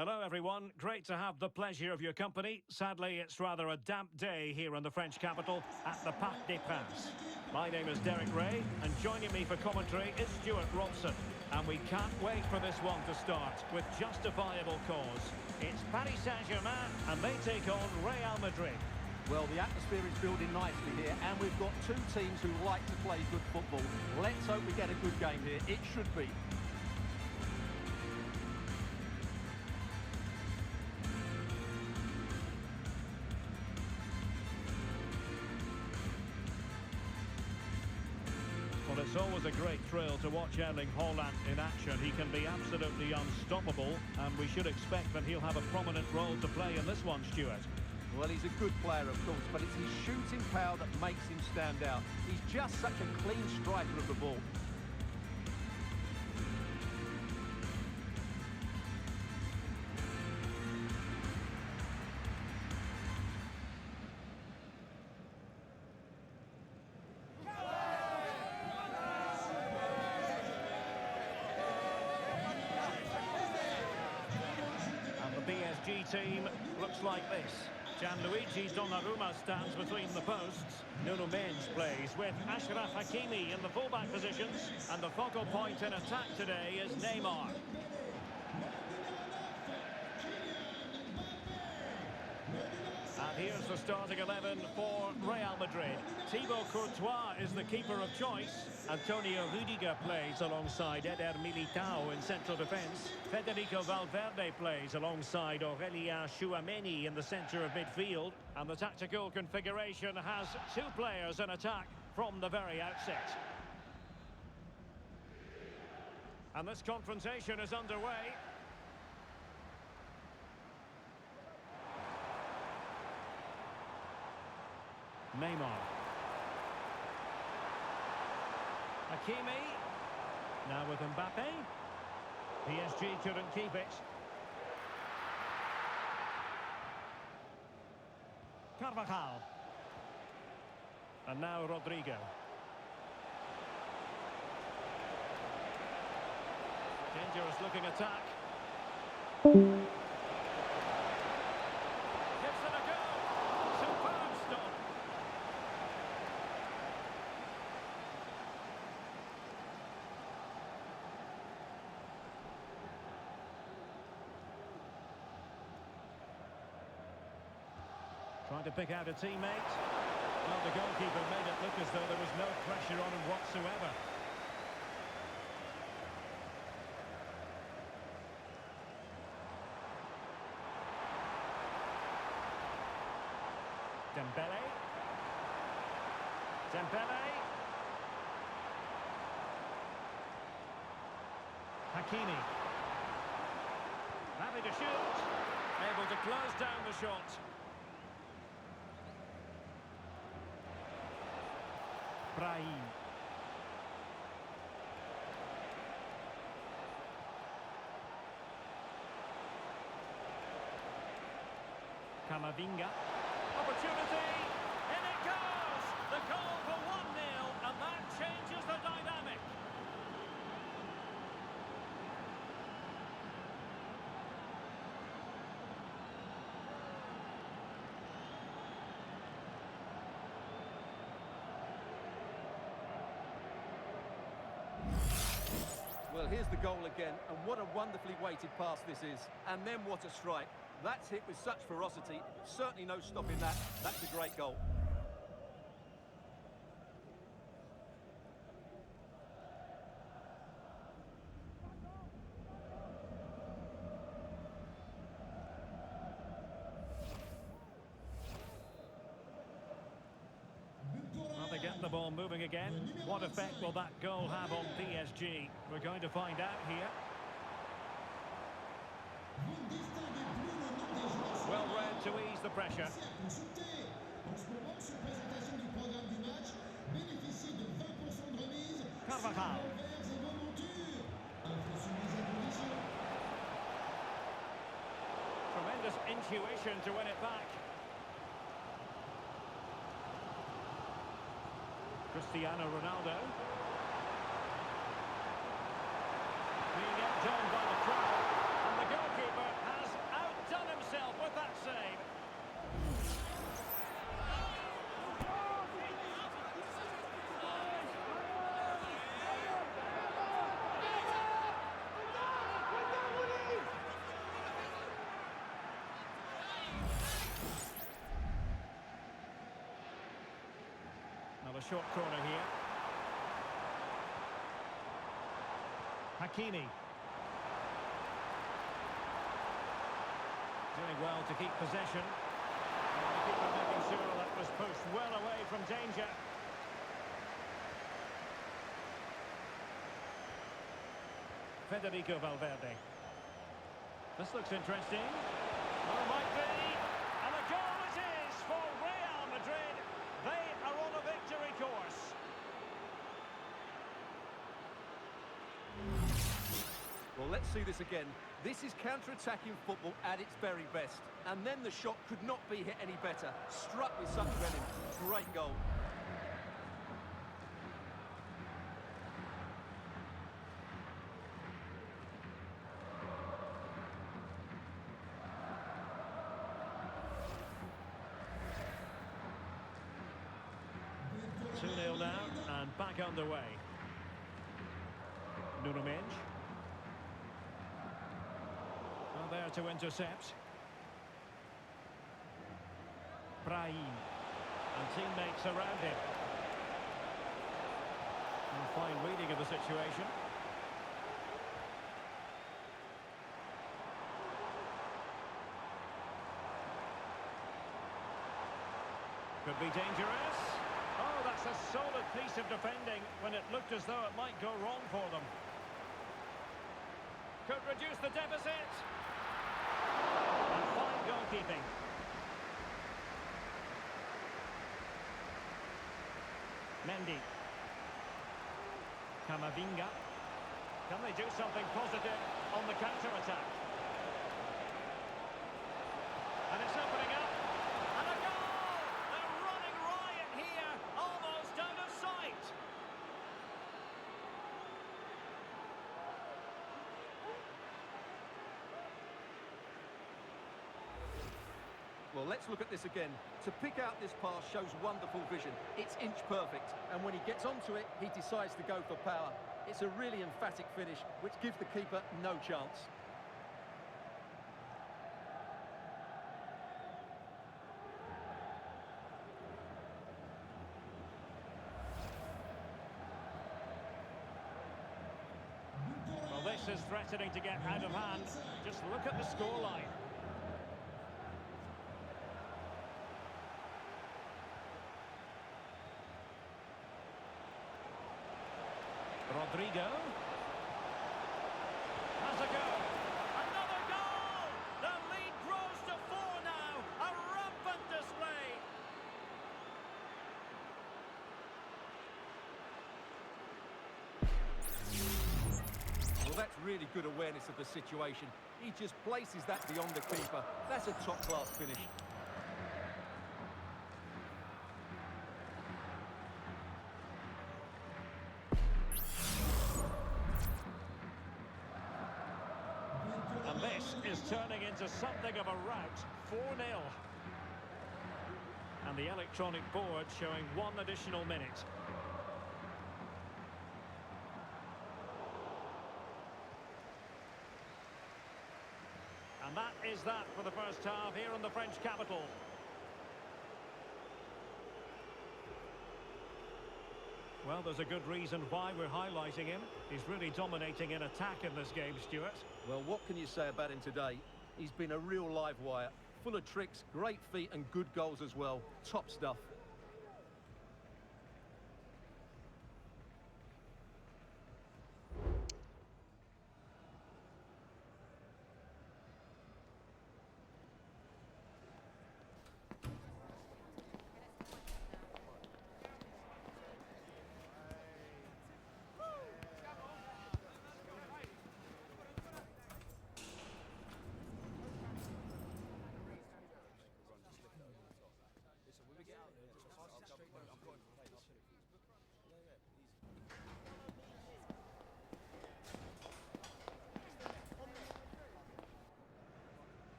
Hello everyone, great to have the pleasure of your company. Sadly, it's rather a damp day here in the French capital at the Parc des Princes. My name is Derek Ray, and joining me for commentary is Stuart Robson. And we can't wait for this one to start with justifiable cause. It's Paris Saint-Germain, and they take on Real Madrid. Well, the atmosphere is building nicely here, and we've got two teams who like to play good football. Let's hope we get a good game here. It should be. Well, it's always a great thrill to watch Erling Haaland in action. He can be absolutely unstoppable, and we should expect that he'll have a prominent role to play in this one, Stuart. Well, he's a good player, of course, but it's his shooting power that makes him stand out. He's just such a clean striker of the ball. And the PSG team looks like this. Gianluigi Donnarumma stands between the posts. Nuno Mendes plays with Achraf Hakimi in the fullback positions. And the focal point in attack today is Neymar. And here's the starting 11 for Real Madrid. Thibaut Courtois is the keeper of choice. Antonio Rudiger plays alongside Eder Militao in central defence. Federico Valverde plays alongside Aurelien Tchouameni in the centre of midfield. And the tactical configuration has two players in attack from the very outset. And this confrontation is underway. Neymar. Hakimi. Now with Mbappé. PSG couldn't keep it. Carvajal. And now Rodrigo. Dangerous looking attack. Gives it a go. Superb stop. Trying to pick out a teammate. Well, the goalkeeper made it look as though there was no pressure on him whatsoever. Dembele. Hakimi. Happy to shoot. Able to close down the shot. Brahim. Camavinga. Opportunity. In it goes. The goal for 1-0, and that changes the dynamic. Well, here's the goal again, and what a wonderfully weighted pass this is. And then what a strike. That's hit with such ferocity. Certainly no stopping that. That's a great goal. Well, they get the ball moving again. What effect will that goal have on PSG? We're going to find out here. Well read to ease the pressure. Carvajal. Tremendous intuition to win it back. Cristiano Ronaldo. Being outdone by the crowd. And the goalkeeper has a short corner here. Hakimi. Doing well to keep possession. And the keeper making sure that was pushed well away from danger. Federico Valverde. This looks interesting. Well, it might be. And a goal it is for Real Madrid. They are on a victory course. Well, let's see this again. This is counter-attacking football at its very best. And then the shot could not be hit any better. Struck with such venom. Great goal. Two 0 now, and back underway. Nuno Mendes. Well, there to intercept. Brahim. And teammates around him. And fine reading of the situation. Could be dangerous. Oh, that's a solid piece of defending when it looked as though it might go wrong for them. Could reduce the deficit. And fine goalkeeping. Mendy. Camavinga. Can they do something positive on the counter-attack? And it's opening up. And a goal! They're running riot here, almost out of sight. Well, let's look at this again. To pick out this pass shows wonderful vision. It's inch perfect. And when he gets onto it, he decides to go for power. It's a really emphatic finish, which gives the keeper no chance. Well, this is threatening to get out of hand. Just look at the scoreline. Rodrigo. Has a go. Another goal! The lead grows to 4 now. A rampant display. Well, that's really good awareness of the situation. He just places that beyond the keeper. That's a top-class finish. And this is turning into something of a rout. 4-0. And the electronic board showing 1 additional minute. And that is that for the first half here in the French capital. Well, there's a good reason why we're highlighting him. He's really dominating in attack in this game, Stuart. Well, what can you say about him today? He's been a real live wire. Full of tricks, great feet and good goals as well. Top stuff.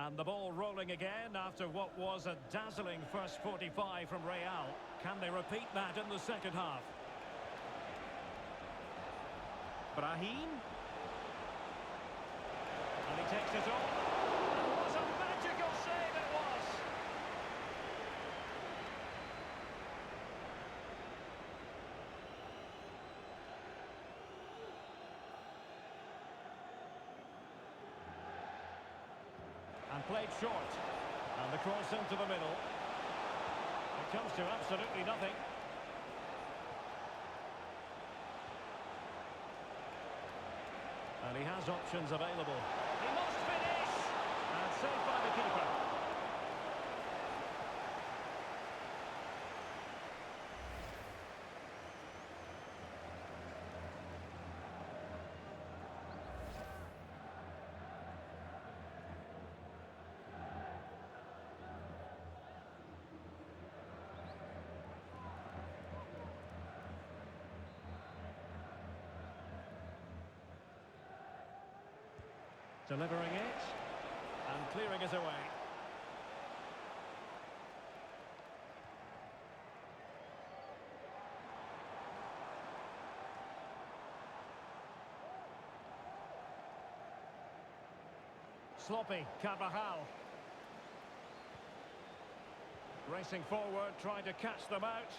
And the ball rolling again after what was a dazzling first 45 from Real. Can they repeat that in the second half? Brahim. And he takes it on. And what a magical save it was! And played short. And the cross into the middle. It comes to absolutely nothing. And he has options available. He must finish! And saved by the keeper. Delivering it, and clearing it away. Sloppy, Carvajal. Racing forward, trying to catch them out.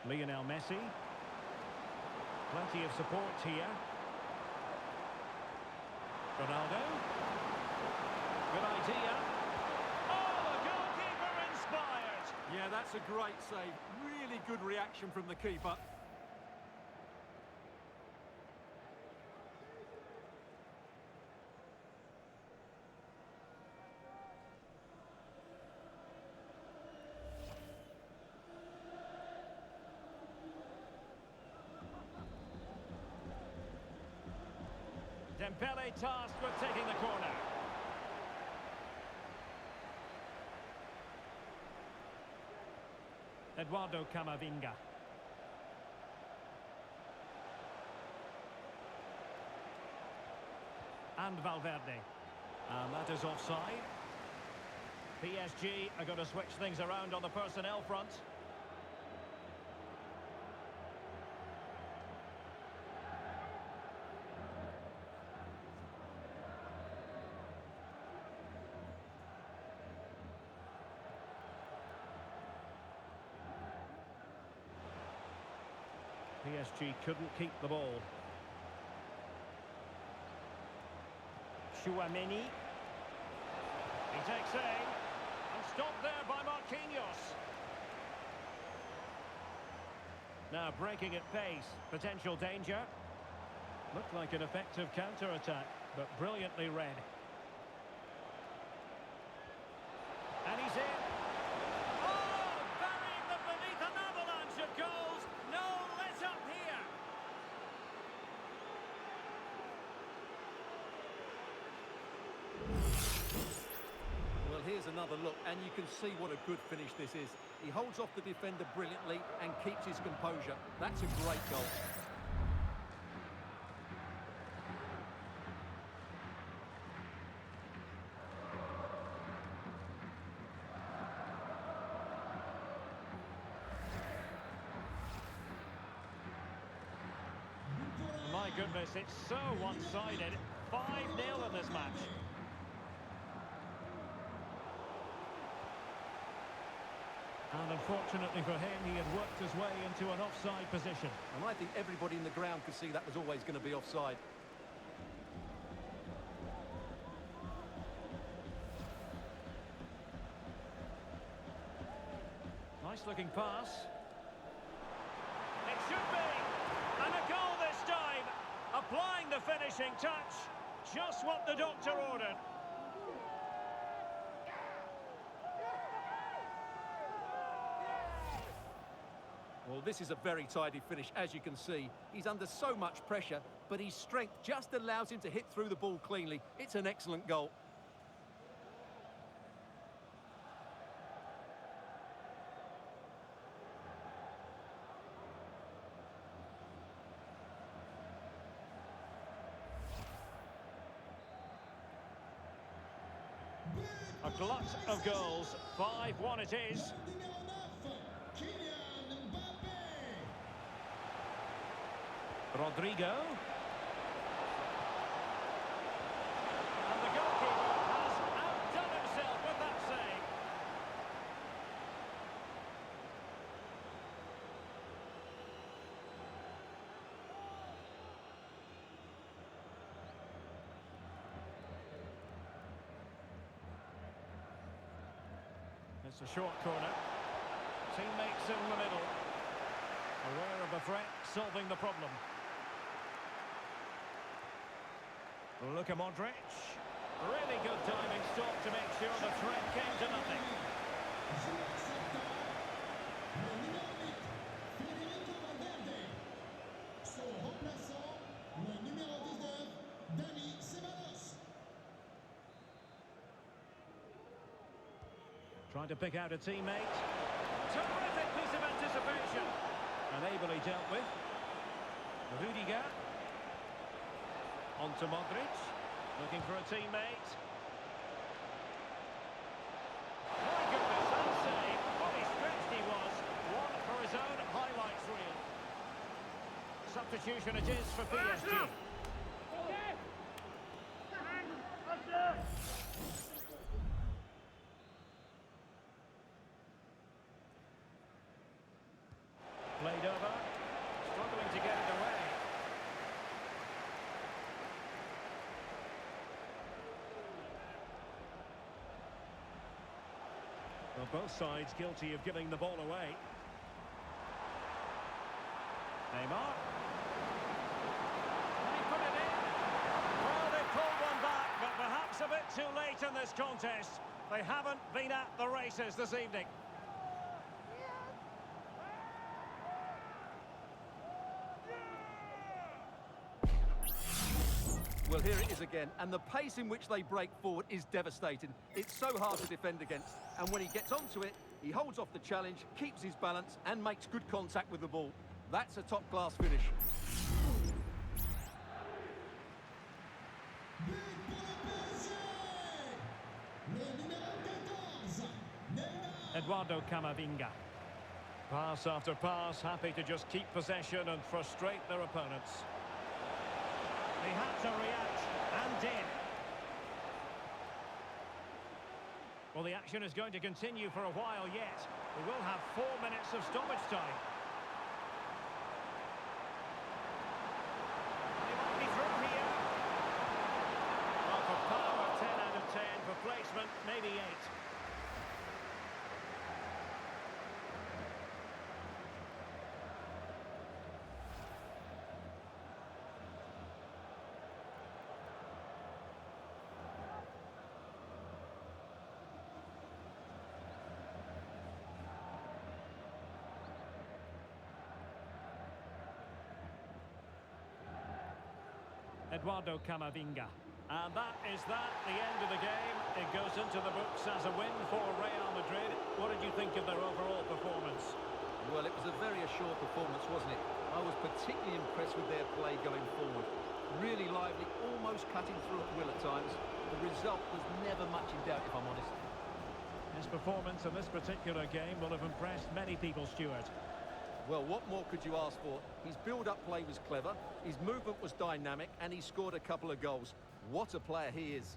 Lionel Messi. Plenty of support here. Ronaldo. Good idea. Oh, the goalkeeper inspired! Yeah, that's a great save. Really good reaction from the keeper. Dembele tasked with taking the corner. Eduardo Camavinga. And Valverde. And that is offside. PSG are going to switch things around on the personnel front. PSG couldn't keep the ball. Chouameni. He takes aim. And stopped there by Marquinhos. Now breaking at pace. Potential danger. Looked like an effective counter-attack, but brilliantly read. And he's in. Oh! Burying them beneath an avalanche of goals. No let up here. Well, here's another look, and you can see what a good finish this is. He holds off the defender brilliantly and keeps his composure. That's a great goal. My goodness, it's so one-sided. 5-0 in this match. And unfortunately for him, he had worked his way into an offside position. And I think everybody in the ground could see that was always going to be offside. Nice looking pass. It should be! And a goal this time! Applying the finishing touch. Just what the doctor ordered. Well, this is a very tidy finish, as you can see. He's under so much pressure, but his strength just allows him to hit through the ball cleanly. It's an excellent goal. A glut of goals. 5-1 it is. Rodrigo. And the goalkeeper has outdone himself with that save. It's a short corner. Teammates in the middle. Aware of the threat, solving the problem. Luka Modric. Really good diving stop to make sure the threat came to nothing. Trying to pick out a teammate. Terrific piece of anticipation. And ably dealt with. Rudiger. On to Modric. Looking for a teammate. My goodness, that save. What a stretched he was. One for his own highlights reel. Substitution it is for PSG. Played over, struggling to get it away. Well, both sides guilty of giving the ball away. Neymar. And he put it in. Well, they pulled one back, but perhaps a bit too late in this contest. They haven't been at the races this evening. Well, here it is again, and the pace in which they break forward is devastating. It's so hard to defend against, and when he gets onto it, he holds off the challenge, keeps his balance, and makes good contact with the ball. That's a top-class finish. Eduardo Camavinga. Pass after pass, happy to just keep possession and frustrate their opponents. He had to react, and did. Well, the action is going to continue for a while yet. We will have 4 minutes of stoppage time. He might be through here. Well, for power, 10 out of 10. For placement, maybe 8. Eduardo Camavinga. And that is that, the end of the game. It goes into the books as a win for Real Madrid. What did you think of their overall performance? Well, it was a very assured performance, wasn't it? I was particularly impressed with their play going forward. Really lively, almost cutting through at will at times. The result was never much in doubt, if I'm honest. His performance in this particular game will have impressed many people, Stuart. Well, what more could you ask for? His build-up play was clever, his movement was dynamic, and he scored a couple of goals. What a player he is.